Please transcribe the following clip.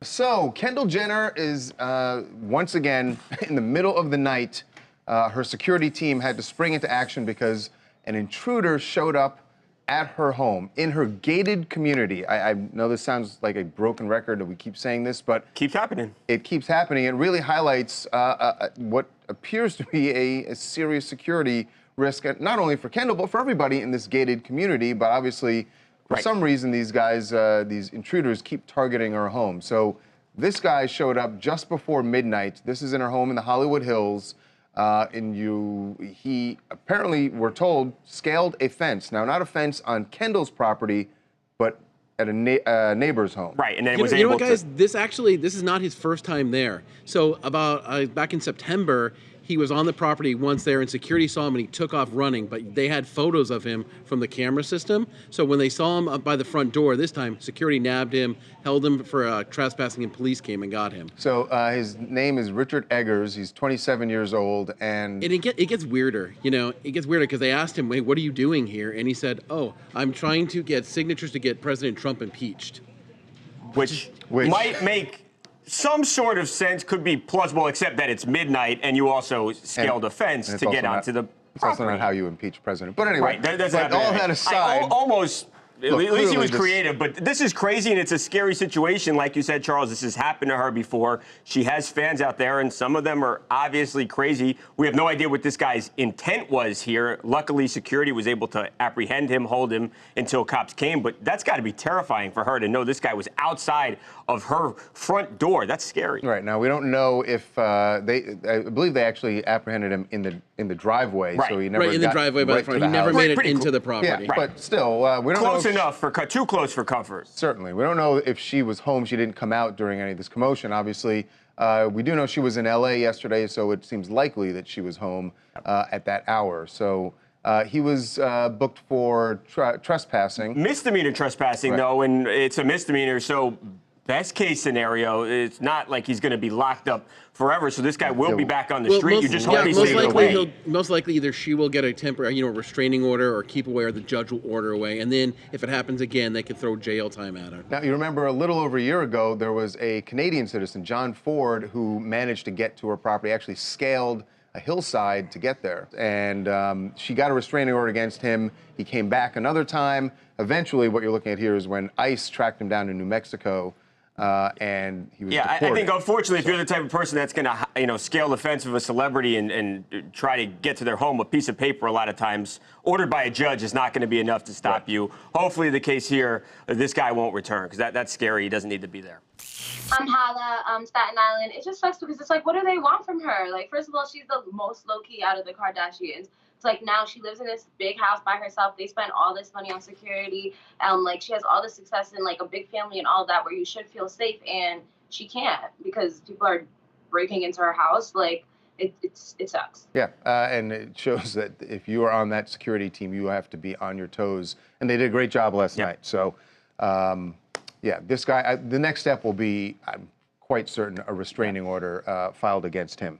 So, Kendall Jenner is once again in the middle of the night. Her security team had to spring into action because an intruder showed up at her home in her gated community. I know this sounds like a broken record that we keep saying this, but keeps happening. It keeps happening. It really highlights what appears to be a serious security risk, not only for Kendall, but for everybody in this gated community. But obviously, for some reason, these guys, these intruders keep targeting her home. So this guy showed up just before midnight. This is in her home in the Hollywood Hills. He apparently, we're told, scaled a fence. Now, not a fence on Kendall's property, but at a neighbor's home. Right, and then was able to... You know what, guys? This is not his first time there. So about back in September, he was on the property once there, and security saw him, and he took off running. But they had photos of him from the camera system. So when they saw him up by the front door this time, security nabbed him, held him for trespassing, and police came and got him. So his name is Richard Eggers. He's 27 years old, and it gets weirder. You know, it gets weirder because they asked him, "Wait, what are you doing here?" And he said, "Oh, I'm trying to get signatures to get President Trump impeached," which might make some sort of sense, could be plausible, except that it's midnight and you also scaled a fence to get onto the property. It's also not how you impeach president. But anyway, right, all that aside, at least he was creative, but this is crazy and it's a scary situation. Like you said, Charles, this has happened to her before. She has fans out there and some of them are obviously crazy. We have no idea what this guy's intent was here. Luckily, security was able to apprehend him, hold him until cops came, but that's got to be terrifying for her to know this guy was outside of her front door. That's scary. Right, now we don't know if I believe they actually apprehended him in the driveway, so he never in the driveway by the front. He never made it into the property. Yeah, but still, we don't know. Enough for too close for comfort. Certainly. We don't know if she was home. She didn't come out during any of this commotion, obviously. We do know she was in L.A. yesterday, so it seems likely that she was home at that hour. So he was booked for trespassing. Misdemeanor trespassing, though, and it's a misdemeanor, so best case scenario, it's not like he's going to be locked up forever, so this guy will be back on the street. You just hope he stays away. Most likely, either she will get a temporary, restraining order or keep away, or the judge will order away. And then, if it happens again, they could throw jail time at her. Now, you remember a little over a year ago, there was a Canadian citizen, John Ford, who managed to get to her property, actually scaled a hillside to get there. And she got a restraining order against him. He came back another time. Eventually, what you're looking at here is when ICE tracked him down to New Mexico. And he was deported. I think, unfortunately, if you're the type of person that's going to, scale the fence of a celebrity and try to get to their home, a piece of paper a lot of times ordered by a judge is not going to be enough to stop you. Hopefully, the case here, this guy won't return, because that's scary. He doesn't need to be there. I'm Hala, Staten Island. It just sucks because it's like, what do they want from her? Like, first of all, she's the most low-key out of the Kardashians. It's like now she lives in this big house by herself. They spend all this money on security. Like she has all this success in like a big family and all that, where you should feel safe, and she can't because people are breaking into her house. Like it sucks. Yeah, and it shows that if you are on that security team, you have to be on your toes. And they did a great job last night. So, yeah, this guy. The next step will be, I'm quite certain, a restraining order filed against him.